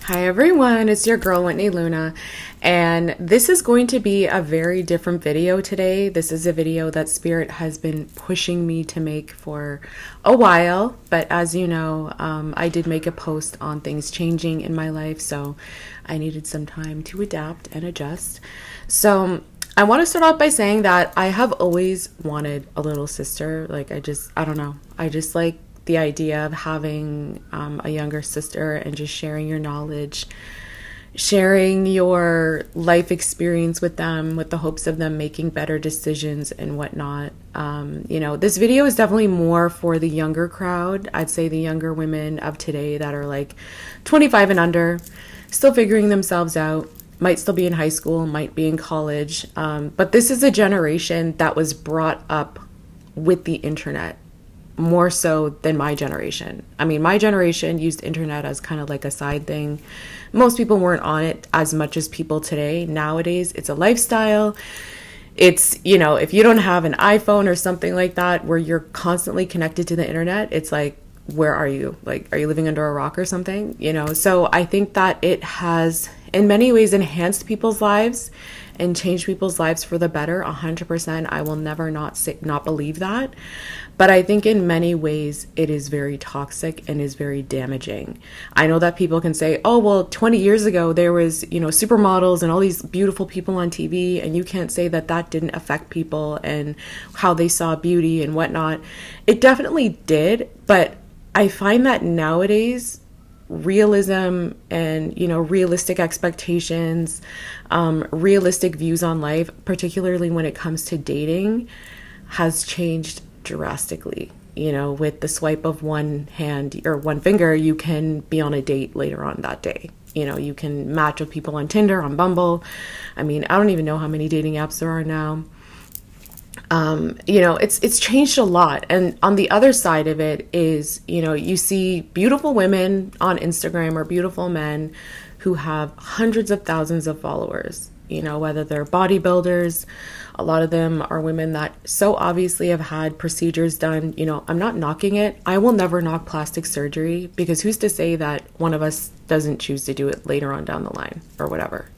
Hi everyone, it's your girl Whitney Luna, and this is going to be a very different video today. This is a video that Spirit has been pushing me to make for a while, but as you know, I did make a post on things changing in my life, so I needed some time to adapt and adjust. So I want to start off by saying that I have always wanted a little sister. I don't know. I just like the idea of having a younger sister and just sharing your knowledge, sharing your life experience with them with the hopes of them making better decisions and whatnot. This video is definitely more for the younger crowd. I'd say the younger women of today that are like 25 and under, still figuring themselves out, might still be in high school, might be in college. But this is a generation that was brought up with the internet more so than my generation. I mean, my generation used internet as kind of like a side thing. Most people weren't on it as much as people today. Nowadays, it's a lifestyle. It's, if you don't have an iPhone or something like that where you're constantly connected to the internet, it's like, where are you? Like, are you living under a rock or something? So I think that it has in many ways enhanced people's lives and changed people's lives for the better. 100%. I will never not believe that. But I think in many ways it is very toxic and is very damaging. I know that people can say, oh, well, 20 years ago there was, supermodels and all these beautiful people on TV, and you can't say that that didn't affect people and how they saw beauty and whatnot. It definitely did, but I find that nowadays realism and realistic expectations, realistic views on life, particularly when it comes to dating, has changed drastically. With the swipe of one hand or one finger, you can be on a date later on that day. You can match with people on Tinder, on Bumble. I mean, I don't even know how many dating apps there are now. It's changed a lot. And on the other side of it is, you see beautiful women on Instagram or beautiful men who have hundreds of thousands of followers, whether they're bodybuilders. A lot of them are women that so obviously have had procedures done. I'm not knocking it. I will never knock plastic surgery, because who's to say that one of us doesn't choose to do it later on down the line or whatever,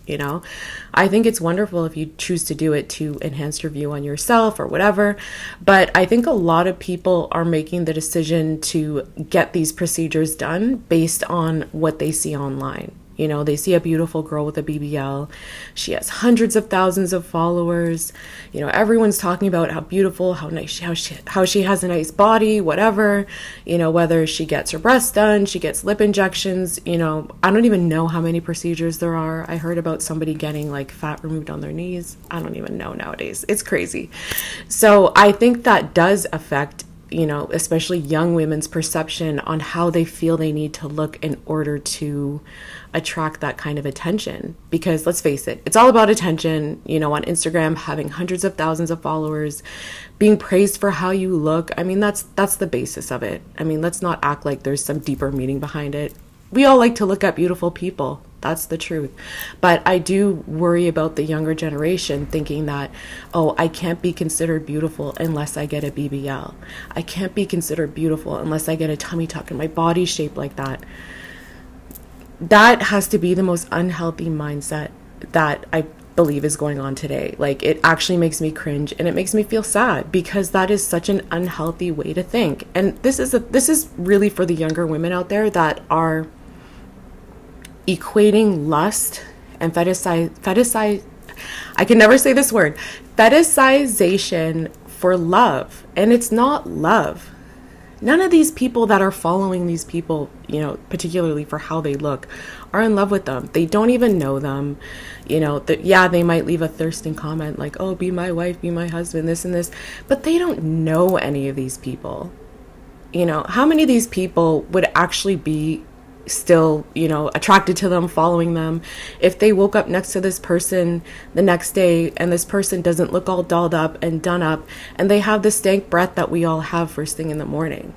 I think it's wonderful if you choose to do it to enhance your view on yourself or whatever. But I think a lot of people are making the decision to get these procedures done based on what they see online. They see a beautiful girl with a BBL. She has hundreds of thousands of followers. Everyone's talking about how beautiful, how nice, how she has a nice body, whatever. Whether she gets her breasts done, she gets lip injections. I don't even know how many procedures there are. I heard about somebody getting like fat removed on their knees. I don't even know nowadays. It's crazy. So I think that does affect especially young women's perception on how they feel they need to look in order to attract that kind of attention. Because let's face it, it's all about attention, on Instagram, having hundreds of thousands of followers, being praised for how you look. I mean, that's the basis of it. I mean, let's not act like there's some deeper meaning behind it. We all like to look at beautiful people. That's the truth. But I do worry about the younger generation thinking that, oh, I can't be considered beautiful unless I get a BBL. I can't be considered beautiful unless I get a tummy tuck and my body shaped like that. That has to be the most unhealthy mindset that I believe is going on today. Like, it actually makes me cringe and it makes me feel sad, because that is such an unhealthy way to think. And this is really for the younger women out there that are equating lust and I can never say this word, fetishization for love. And it's not love. None of these people that are following these people, particularly for how they look, are in love with them. They don't even know them. They might leave a thirsting comment like, oh, be my wife, be my husband, this and this, but they don't know any of these people. How many of these people would actually be still, attracted to them, following them, if they woke up next to this person the next day and this person doesn't look all dolled up and done up and they have the stank breath that we all have first thing in the morning?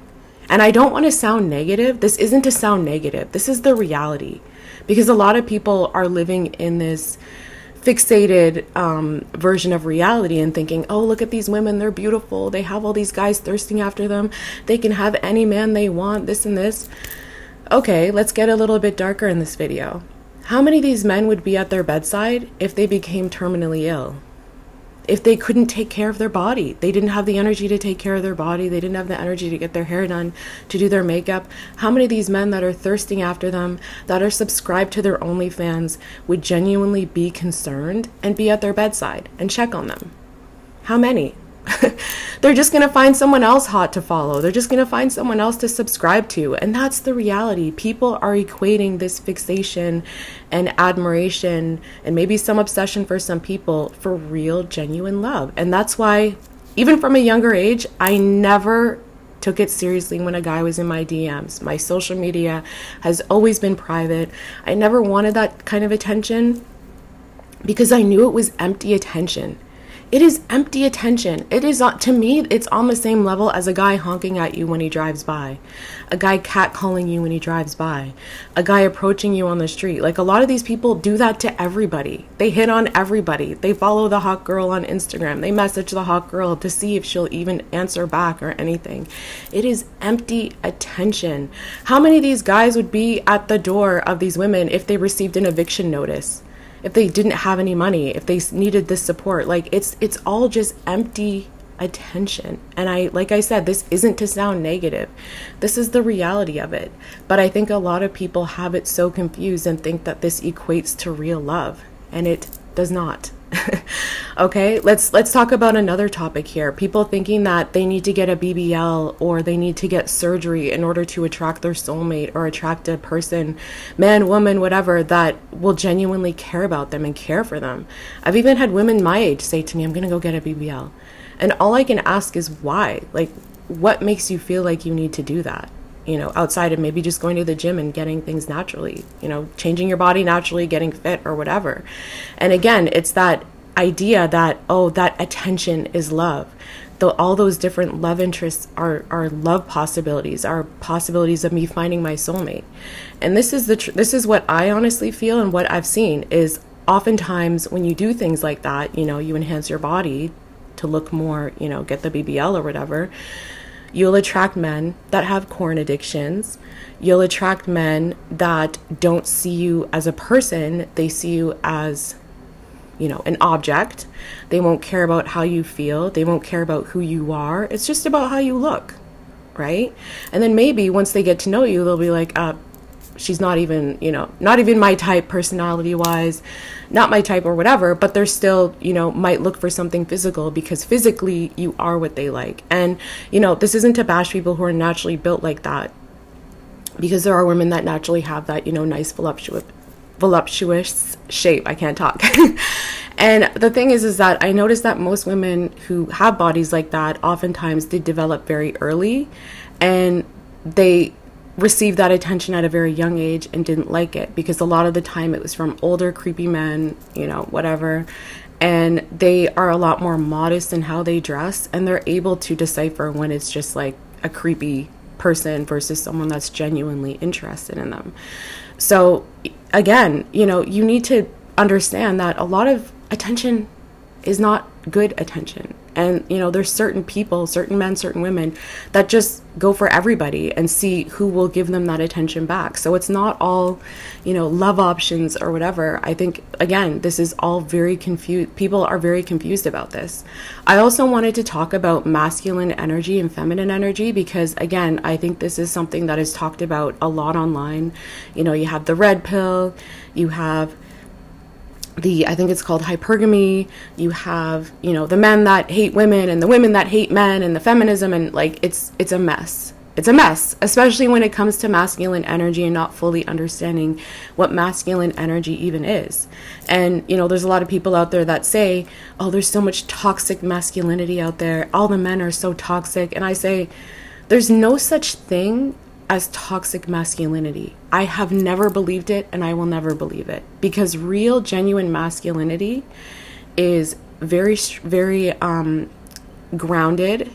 And I don't want to sound negative. This isn't to sound negative. This is the reality, because a lot of people are living in this fixated version of reality and thinking, oh, look at these women, they're beautiful, they have all these guys thirsting after them, they can have any man they want, this and this. Okay, let's get a little bit darker in this video. How many of these men would be at their bedside if they became terminally ill? If they couldn't take care of their body, they didn't have the energy to take care of their body, they didn't have the energy to get their hair done, to do their makeup. How many of these men that are thirsting after them, that are subscribed to their OnlyFans, would genuinely be concerned and be at their bedside and check on them? How many? They're just going to find someone else hot to follow. They're just going to find someone else to subscribe to. And that's the reality. People are equating this fixation and admiration and maybe some obsession for some people for real, genuine love. And that's why, even from a younger age, I never took it seriously when a guy was in my DMs. My social media has always been private. I never wanted that kind of attention because I knew it was empty attention. It is empty attention. It is, to me, it's on the same level as a guy honking at you when he drives by, a guy catcalling you when he drives by, a guy approaching you on the street. Like, a lot of these people do that to everybody. They hit on everybody. They follow the hot girl on Instagram. They message the hot girl to see if she'll even answer back or anything. It is empty attention. How many of these guys would be at the door of these women if they received an eviction notice? If they didn't have any money, if they needed this support? Like, it's all just empty attention. And like I said, this isn't to sound negative. This is the reality of it. But I think a lot of people have it so confused and think that this equates to real love, and it does not. Okay, let's talk about another topic here. People thinking that they need to get a BBL or they need to get surgery in order to attract their soulmate or attract a person, man, woman, whatever, that will genuinely care about them and care for them. I've even had women my age say to me, I'm going to go get a BBL. And all I can ask is why? Like, what makes you feel like you need to do that? You know, outside of maybe just going to the gym and getting things naturally, you know, changing your body naturally, getting fit or whatever. And again, it's that idea that, oh, that attention is love. All those different love interests are love possibilities, are possibilities of me finding my soulmate. And this is what I honestly feel, and what I've seen is oftentimes when you do things like that, you know, you enhance your body to look more, you know, get the BBL or whatever, you'll attract men that have corn addictions. You'll attract men that don't see you as a person. They see you as, you know, an object. They won't care about how you feel. They won't care about who you are. It's just about how you look, right? And then maybe once they get to know you, they'll be like, she's not even, you know, not even my type personality wise, not my type or whatever, but they're still, you know, might look for something physical because physically you are what they like. And, you know, this isn't to bash people who are naturally built like that, because there are women that naturally have that, you know, nice voluptuous shape. I can't talk. And the thing is that I noticed that most women who have bodies like that oftentimes did develop very early, and they received that attention at a very young age and didn't like it because a lot of the time it was from older creepy men, you know, whatever, and they are a lot more modest in how they dress, and they're able to decipher when it's just like a creepy person versus someone that's genuinely interested in them. So again, you know, you need to understand that a lot of attention is not good attention. And, you know, there's certain people, certain men, certain women that just go for everybody and see who will give them that attention back. So it's not all, you know, love options or whatever. I think, again, this is all very confused. People are very confused about this. I also wanted to talk about masculine energy and feminine energy because, again, I think this is something that is talked about a lot online. You know, you have the red pill, you have I think it's called hypergamy. You have, you know, the men that hate women and the women that hate men and the feminism, and like it's a mess. It's a mess, especially when it comes to masculine energy and not fully understanding what masculine energy even is. And, you know, there's a lot of people out there that say, oh, there's so much toxic masculinity out there. All the men are so toxic. And I say, there's no such thing as toxic masculinity. I have never believed it, and I will never believe it, because real, genuine masculinity is very, very grounded.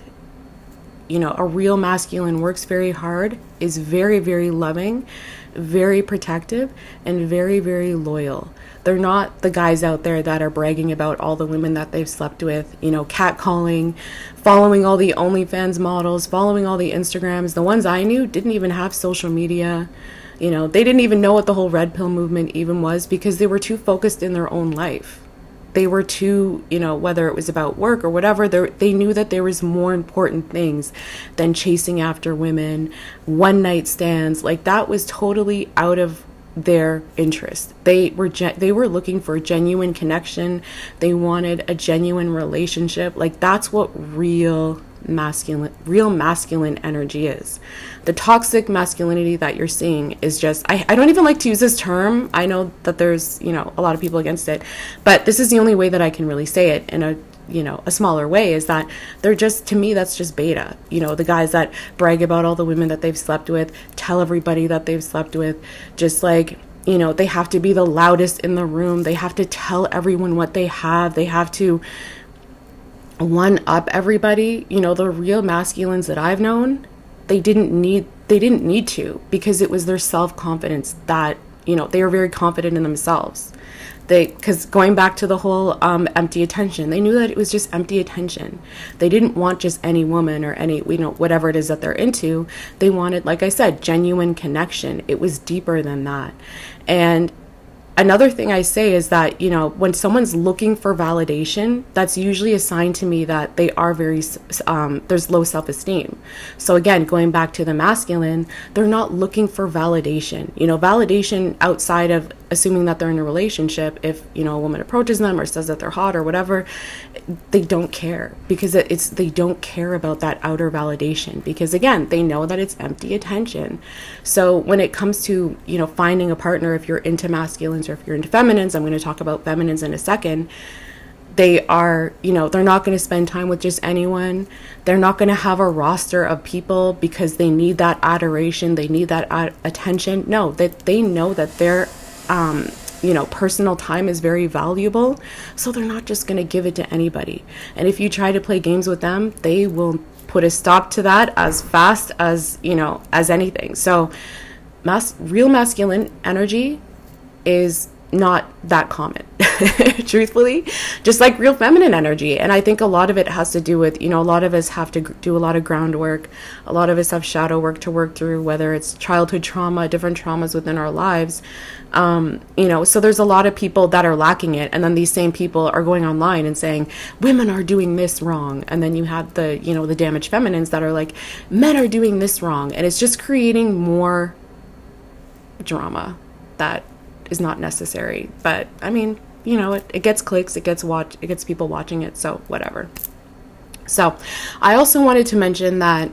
You know, a real masculine works very hard, is very, very loving, very protective, and very, very loyal. They're not the guys out there that are bragging about all the women that they've slept with, you know, catcalling, following all the OnlyFans models, following all the Instagrams. The ones I knew didn't even have social media. They didn't even know what the whole red pill movement even was, because they were too focused in their own life. They were too, whether it was about work or whatever, they knew that there was more important things than chasing after women, one night stands. Like, that was totally out of their interest. They were looking for a genuine connection. They wanted a genuine relationship. Like, that's what real masculine energy is. The toxic masculinity that you're seeing is just, I don't even like to use this term. I know that there's, a lot of people against it, but this is the only way that I can really say it in a smaller way, is that they're just, to me, that's just beta. The guys that brag about all the women that they've slept with, tell everybody that they've slept with, just like, they have to be the loudest in the room. They have to tell everyone what they have. They have to one up everybody. The real masculines that I've known, they didn't need to, because it was their self-confidence that, they were very confident in themselves. Because going back to the whole empty attention, they knew that it was just empty attention. They didn't want just any woman or any, whatever it is that they're into. They wanted, like I said, genuine connection. It was deeper than that. And another thing I say is that, when someone's looking for validation, that's usually a sign to me that they are there's low self-esteem. So again, going back to the masculine, they're not looking for validation. Validation outside of assuming that they're in a relationship. If, a woman approaches them or says that they're hot or whatever, they don't care, because they don't care about that outer validation, because again, they know that it's empty attention. So when it comes to, finding a partner, if you're into masculines or if you're into feminines, I'm going to talk about feminines in a second. They are, they're not going to spend time with just anyone. They're not going to have a roster of people because they need that adoration. They need that attention. No, that they know that their, personal time is very valuable. So they're not just going to give it to anybody. And if you try to play games with them, they will put a stop to that as fast as, as anything. So real masculine energy is not that common, truthfully, just like real feminine energy. And I think a lot of it has to do with, a lot of us have to do a lot of groundwork. A lot of us have shadow work to work through, whether it's childhood trauma, different traumas within our lives. So there's a lot of people that are lacking it. And then these same people are going online and saying, women are doing this wrong. And then you have the, the damaged feminines that are like, men are doing this wrong. And it's just creating more drama that is not necessary. But I mean, it gets clicks, it gets people watching it, so whatever. So I also wanted to mention that,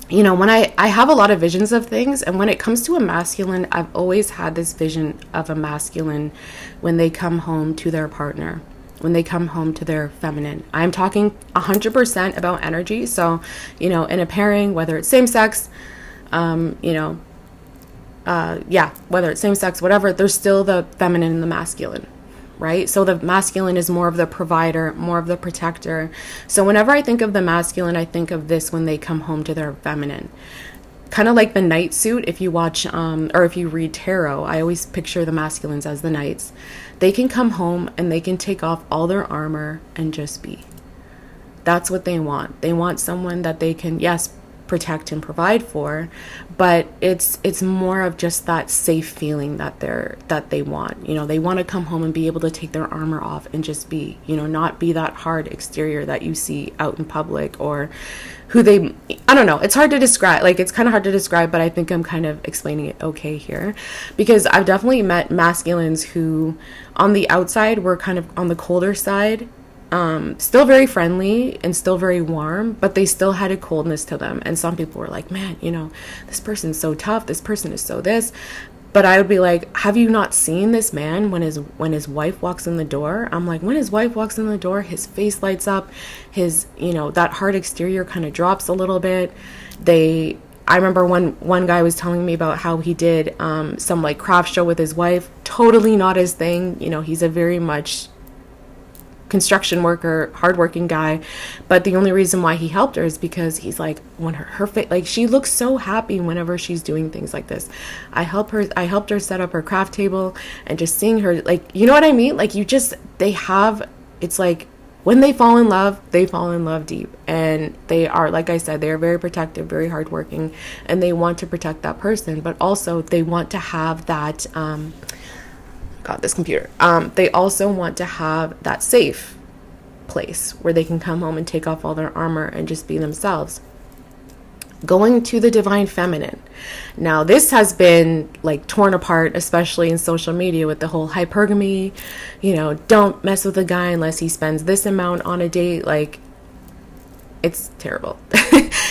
when I have a lot of visions of things, and when it comes to a masculine, I've always had this vision of a masculine when they come home to their partner, when they come home to their feminine. I'm talking 100% about energy. So, in a pairing, whether it's same sex, whether it's same sex, whatever, there's still the feminine and the masculine, right? So the masculine is more of the provider, more of the protector. So whenever I think of the masculine, I think of this when they come home to their feminine. Kind of like the knight suit, if you watch, or if you read tarot, I always picture the masculines as the knights. They can come home and they can take off all their armor and just be. That's what they want. They want someone that they can, yes, protect and provide for, but it's more of just that safe feeling that they want. They want to come home and be able to take their armor off and just be, not be that hard exterior that you see out in public, or I don't know, it's hard to describe. Like, it's kind of hard to describe, but I think I'm kind of explaining it okay here, because I've definitely met masculines who on the outside were kind of on the colder side, still very friendly and still very warm, but they still had a coldness to them. And some people were like, man, this person's so tough, this person is so this. But I would be like, have you not seen this man when his wife walks in the door? I'm like, when his wife walks in the door, his face lights up, his, that hard exterior kind of drops a little bit. I remember one guy was telling me about how he did some like craft show with his wife. Totally not his thing. He's a very much construction worker, hardworking guy, but the only reason why he helped her is because he's like, when her face, like, she looks so happy whenever she's doing things like this. I helped her set up her craft table, and just seeing her, like, you know what I mean? Like, it's like when they fall in love, they fall in love deep. And they are, like I said, they are very protective, very hardworking, and they want to protect that person. But also they want to have that, God, this computer. They also want to have that safe place where they can come home and take off all their armor and just be themselves. Going to the divine feminine. Now, this has been like torn apart, especially in social media with the whole hypergamy, don't mess with a guy unless he spends this amount on a date. Like, it's terrible.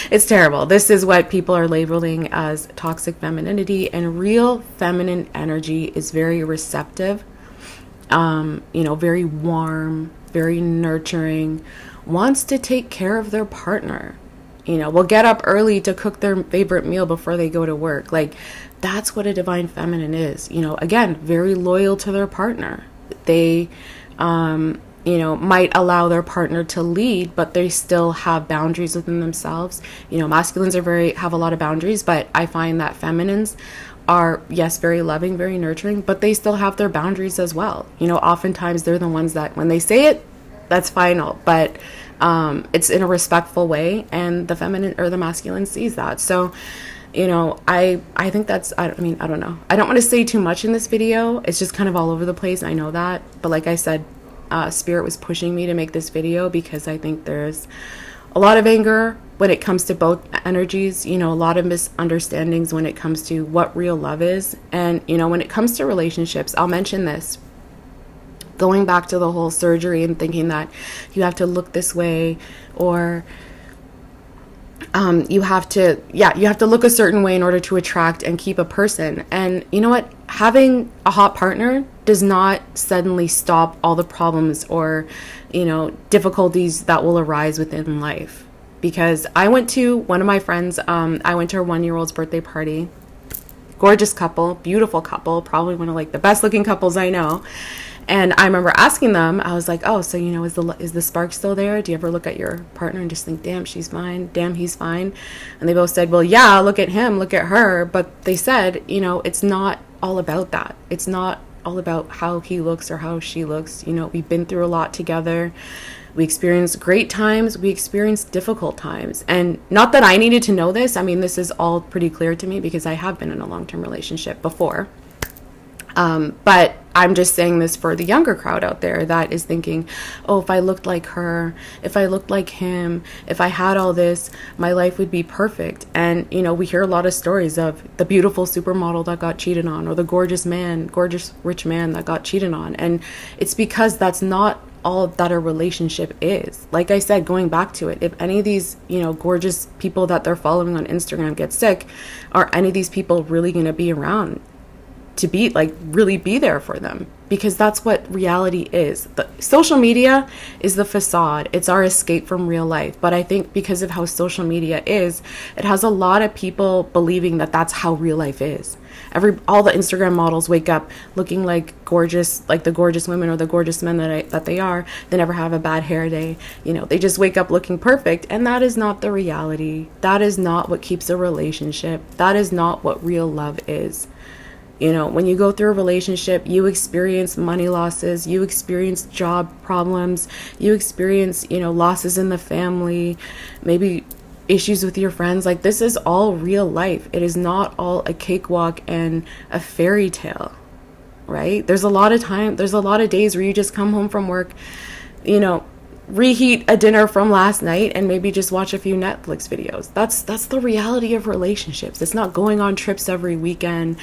It's terrible. This is what people are labeling as toxic femininity, and real feminine energy is very receptive, very warm, very nurturing, wants to take care of their partner. Will get up early to cook their favorite meal before they go to work. Like, that's what a divine feminine is. Again, very loyal to their partner. They, might allow their partner to lead, but they still have boundaries within themselves. Masculines have a lot of boundaries, but I find that feminines are, yes, very loving, very nurturing, but they still have their boundaries as well. Oftentimes they're the ones that when they say it, that's final, but it's in a respectful way, and the feminine or the masculine sees that. So, I think that's, I don't know. I don't want to say too much in this video. It's just kind of all over the place. I know that. But like I said, Spirit was pushing me to make this video because I think there's a lot of anger when it comes to both energies, a lot of misunderstandings when it comes to what real love is. And, when it comes to relationships, I'll mention this. Going back to the whole surgery and thinking that you have to look this way, or you have to look a certain way in order to attract and keep a person. And you know what? Having a hot partner does not suddenly stop all the problems or, difficulties that will arise within life. Because I went to one of my friends, I went to her 1-year-old's birthday party. Gorgeous couple, beautiful couple, probably one of like the best looking couples I know. And I remember asking them, I was like, oh, so, is the spark still there? Do you ever look at your partner and just think, damn, she's fine. Damn, he's fine. And they both said, well, yeah, look at him, look at her. But they said, it's not all about that. It's not all about how he looks or how she looks. We've been through a lot together. We experienced great times. We experienced difficult times. And not that I needed to know this. This is all pretty clear to me because I have been in a long-term relationship before. But I'm just saying this for the younger crowd out there that is thinking, oh, if I looked like her, if I looked like him, if I had all this, my life would be perfect. And, we hear a lot of stories of the beautiful supermodel that got cheated on, or the gorgeous rich man that got cheated on. And it's because that's not all that a relationship is. Like I said, going back to it, if any of these, gorgeous people that they're following on Instagram get sick, are any of these people really going to be around to really be there for them? Because that's what reality is. The social media is the facade. It's our escape from real life. But I think because of how social media is, it has a lot of people believing that that's how real life is. All the Instagram models wake up looking like gorgeous, like the gorgeous women or the gorgeous men that they are. They never have a bad hair day. They just wake up looking perfect. And that is not the reality. That is not what keeps a relationship. That is not what real love is. When you go through a relationship, you experience money losses, you experience job problems, you experience, losses in the family, maybe issues with your friends. Like, this is all real life. It is not all a cakewalk and a fairy tale, right? There's a lot of days where you just come home from work, reheat a dinner from last night and maybe just watch a few Netflix videos. That's the reality of relationships. It's not going on trips every weekend,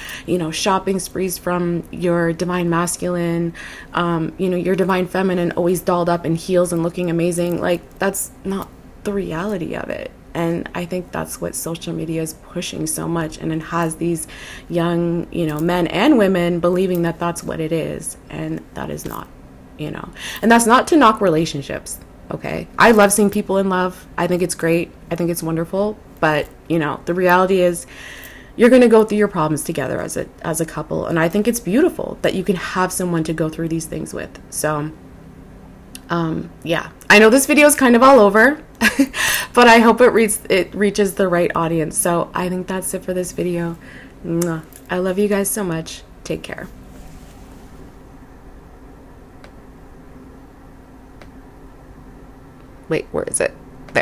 shopping sprees from your divine masculine, your divine feminine always dolled up in heels and looking amazing. Like, that's not the reality of it. And I think that's what social media is pushing so much, and it has these young, men and women believing that that's what it is, and that is not. And that's not to knock relationships. Okay. I love seeing people in love. I think it's great. I think it's wonderful. But, the reality is you're going to go through your problems together as a couple. And I think it's beautiful that you can have someone to go through these things with. So, yeah, I know this video is kind of all over, but I hope it reaches the right audience. So I think that's it for this video. Mwah. I love you guys so much. Take care. Wait, where is it?